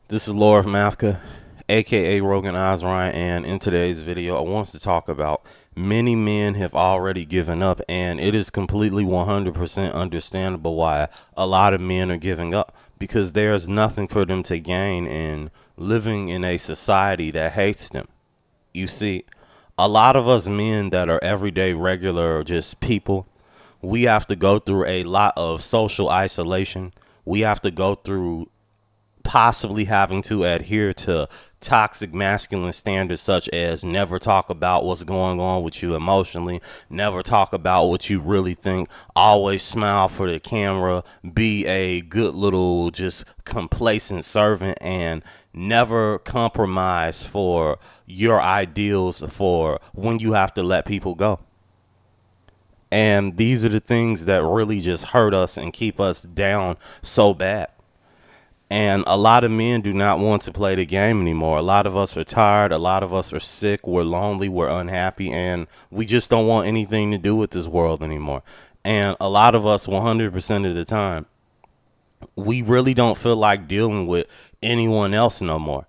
This is Laura Mafka, aka Rogan Osrine, and in today's video, I want to talk about many men have already given up, and it is completely 100% understandable why a lot of men are giving up because there's nothing for them to gain in living in a society that hates them. You see, a lot of us men that are everyday regular just people, we have to go through a lot of social isolation. We have to go through possibly having to adhere to toxic masculine standards such as never talk about what's going on with you emotionally, never talk about what you really think, always smile for the camera, be a good little just complacent servant, and never compromise for your ideals for when you have to let people go. And these are the things that really just hurt us and keep us down so bad. And a lot of men do not want to play the game anymore. A lot of us are tired. A lot of us are sick. We're lonely. We're unhappy. And we just don't want anything to do with this world anymore. And a lot of us, 100% of the time, we really don't feel like dealing with anyone else no more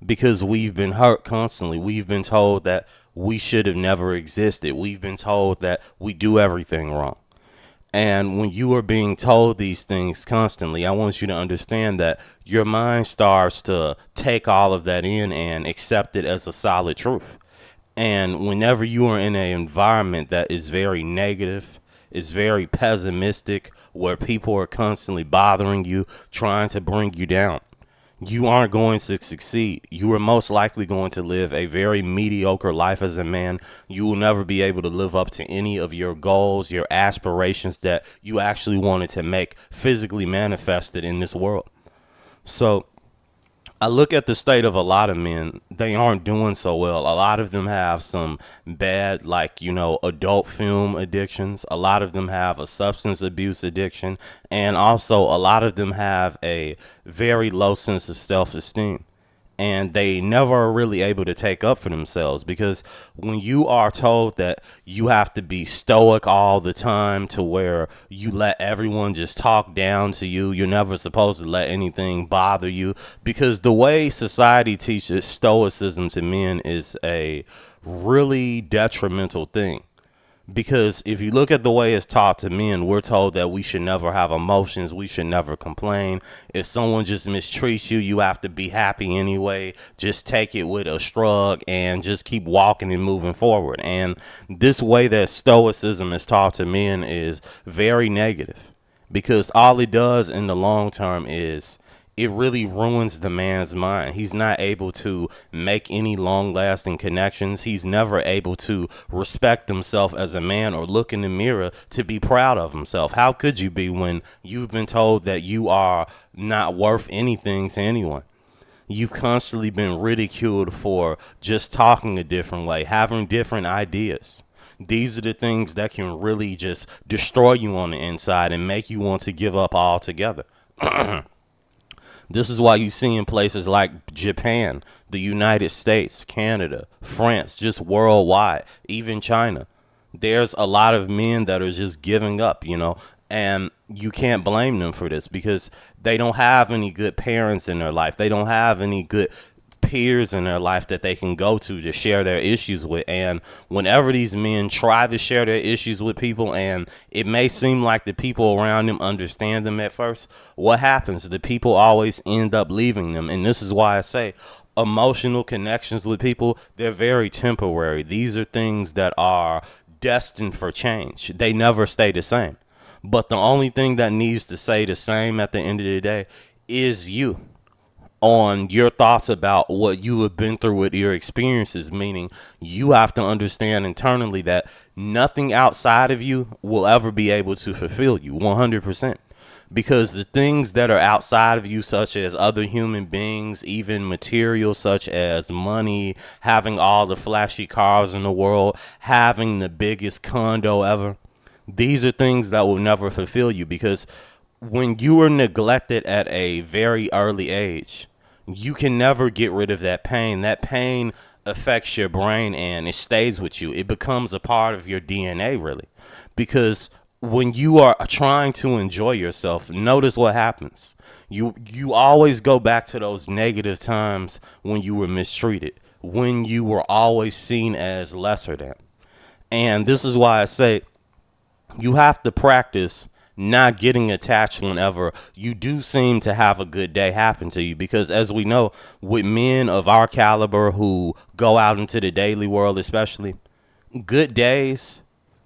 because we've been hurt constantly. We've been told that we should have never existed. We've been told that we do everything wrong. And when you are being told these things constantly, I want you to understand that your mind starts to take all of that in and accept it as a solid truth. And whenever you are in an environment that is very negative, is very pessimistic, where people are constantly bothering you, trying to bring you down, you aren't going to succeed. You are most likely going to live a very mediocre life as a man. You will never be able to live up to any of your goals, your aspirations that you actually wanted to make physically manifested in this world. So I look at the state of a lot of men. They aren't doing so well. A lot of them have some bad, adult film addictions. A lot of them have a substance abuse addiction. And also, a lot of them have a very low sense of self esteem, and they never are really able to take up for themselves because when you are told that you have to be stoic all the time to where you let everyone just talk down to you, you're never supposed to let anything bother you, because the way society teaches stoicism to men is a really detrimental thing. Because if you look at the way it's taught to men, we're told that we should never have emotions. We should never complain. If someone just mistreats you, you have to be happy anyway. Just take it with a shrug and just keep walking and moving forward. And this way that stoicism is taught to men is very negative, because all it does in the long term is it really ruins the man's mind. He's not able to make any long lasting connections. He's never able to respect himself as a man or look in the mirror to be proud of himself. How could you be when you've been told that you are not worth anything to anyone? You've constantly been ridiculed for just talking a different way, having different ideas. These are the things that can really just destroy you on the inside and make you want to give up altogether. This is why you see in places like Japan, the United States, Canada, France, just worldwide, even China. There's a lot of men that are just giving up, and you can't blame them for this because they don't have any good parents in their life. They don't have any good peers in their life that they can go to share their issues with. And whenever these men try to share their issues with people, and it may seem like the people around them understand them at first, what happens? The people always end up leaving them. And this is why I say emotional connections with people, they're very temporary. These are things that are destined for change. They never stay the same. But the only thing that needs to stay the same at the end of the day is you, on your thoughts about what you have been through with your experiences, meaning you have to understand internally that nothing outside of you will ever be able to fulfill you 100%. Because the things that are outside of you, such as other human beings, even material such as money, having all the flashy cars in the world, having the biggest condo ever, these are things that will never fulfill you. Because when you are neglected at a very early age, you can never get rid of that pain. That pain affects your brain and it stays with you. It becomes a part of your DNA, really. Because when you are trying to enjoy yourself, notice what happens. You always go back to those negative times when you were mistreated, when you were always seen as lesser than. And this is why I say you have to practice not getting attached whenever you do seem to have a good day happen to you, because as we know, with men of our caliber who go out into the daily world, especially, good days,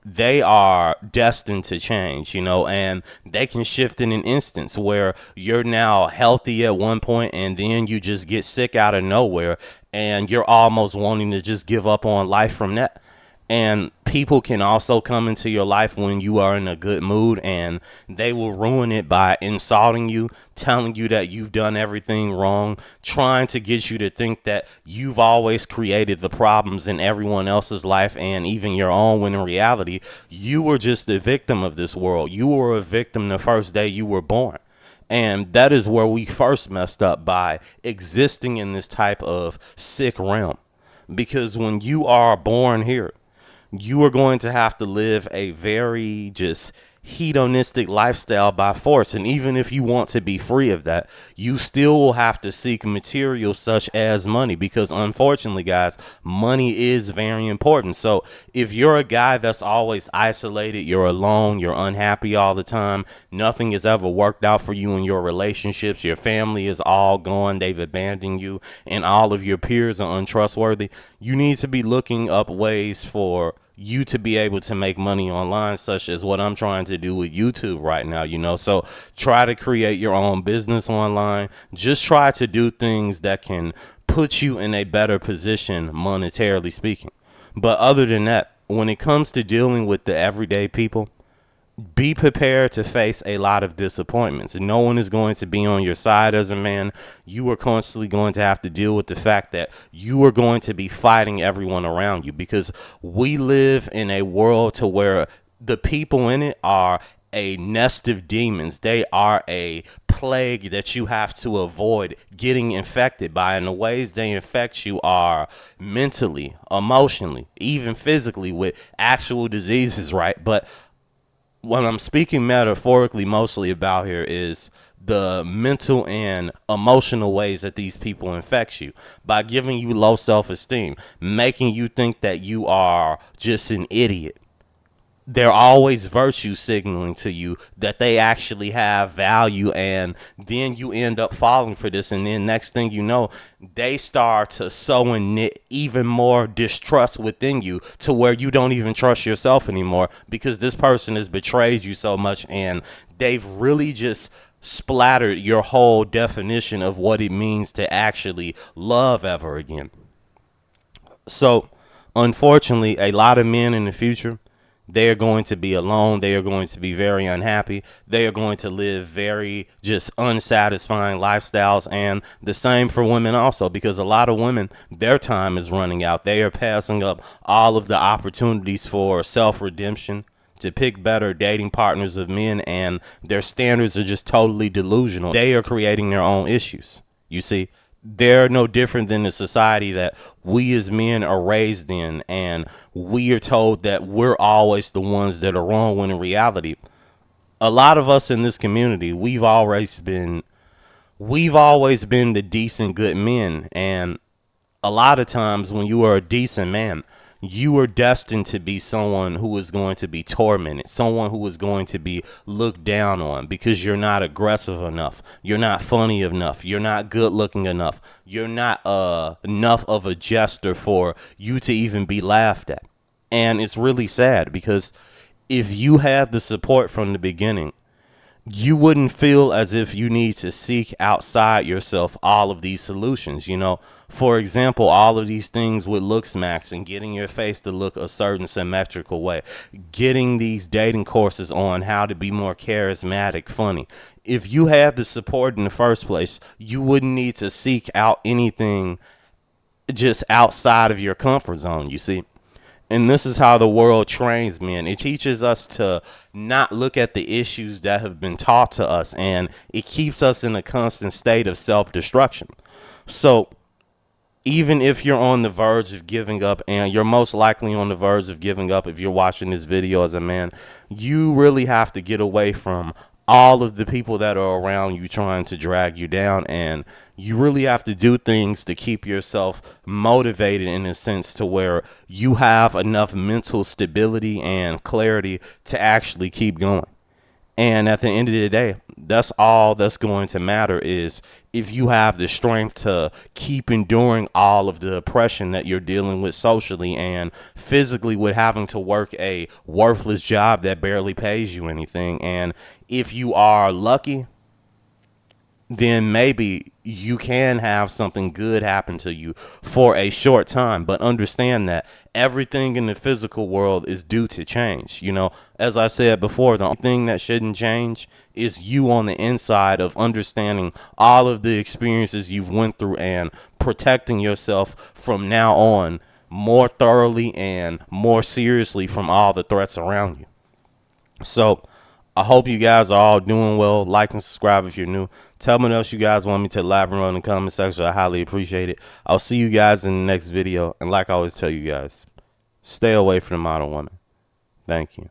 they are destined to change, and they can shift in an instance where you're now healthy at one point and then you just get sick out of nowhere and you're almost wanting to just give up on life from that. And people can also come into your life when you are in a good mood, and they will ruin it by insulting you, telling you that you've done everything wrong, trying to get you to think that you've always created the problems in everyone else's life and even your own, when in reality, you were just a victim of this world. You were a victim the first day you were born. And that is where we first messed up, by existing in this type of sick realm. Because when you are born here, you are going to have to live a very just hedonistic lifestyle by force. And even if you want to be free of that, you still will have to seek materials such as money, because unfortunately, guys, money is very important. So if you're a guy that's always isolated, you're alone, you're unhappy all the time, nothing has ever worked out for you in your relationships, your family is all gone, they've abandoned you, and all of your peers are untrustworthy, you need to be looking up ways for you to be able to make money online, such as what I'm trying to do with YouTube right now. So try to create your own business online. Just try to do things that can put you in a better position, monetarily speaking. But other than that, when it comes to dealing with the everyday people, be prepared to face a lot of disappointments. No one is going to be on your side as a man. You are constantly going to have to deal with the fact that you are going to be fighting everyone around you, because we live in a world to where the people in it are a nest of demons. They are a plague that you have to avoid getting infected by. And the ways they infect you are mentally, emotionally, even physically, with actual diseases, right? But what I'm speaking metaphorically mostly about here is the mental and emotional ways that these people infect you, by giving you low self-esteem, making you think that you are just an idiot. They're always virtue signaling to you that they actually have value, and then you end up falling for this, and then next thing you know, they start to sow and knit even more distrust within you, to where you don't even trust yourself anymore, because this person has betrayed you so much, and they've really just splattered your whole definition of what it means to actually love ever again. So unfortunately, a lot of men in the future, they are going to be alone. They are going to be very unhappy. They are going to live very just unsatisfying lifestyles. And the same for women also, because a lot of women, their time is running out. They are passing up all of the opportunities for self-redemption, to pick better dating partners of men, and their standards are just totally delusional. They are creating their own issues. You see, they're no different than the society that we as men are raised in, and we are told that we're always the ones that are wrong, when in reality, a lot of us in this community, we've always been the decent, good men. And a lot of times when you are a decent man, you are destined to be someone who is going to be tormented, someone who is going to be looked down on, because you're not aggressive enough, you're not funny enough, you're not good looking enough, you're not enough of a jester for you to even be laughed at. And it's really sad, because if you had the support from the beginning, you wouldn't feel as if you need to seek outside yourself all of these solutions. For example, all of these things with looks max, and getting your face to look a certain symmetrical way, getting these dating courses on how to be more charismatic, funny. If you had the support in the first place, you wouldn't need to seek out anything just outside of your comfort zone, you see. And this is how the world trains men. It teaches us to not look at the issues that have been taught to us, and it keeps us in a constant state of self-destruction. So even if you're on the verge of giving up, and you're most likely on the verge of giving up if you're watching this video as a man, you really have to get away from all of the people that are around you trying to drag you down, and you really have to do things to keep yourself motivated in a sense to where you have enough mental stability and clarity to actually keep going. And at the end of the day, that's all that's going to matter, is if you have the strength to keep enduring all of the oppression that you're dealing with socially and physically, with having to work a worthless job that barely pays you anything. And if you are lucky, then maybe you can have something good happen to you for a short time. But understand that everything in the physical world is due to change. You know, as I said before, the only thing that shouldn't change is you on the inside, of understanding all of the experiences you've went through and protecting yourself from now on more thoroughly and more seriously from all the threats around you. So I hope you guys are all doing well. Like and subscribe if you're new. Tell me what else you guys want me to elaborate on in the comment section. I highly appreciate it. I'll see you guys in the next video. And like I always tell you guys, stay away from the modern woman. Thank you.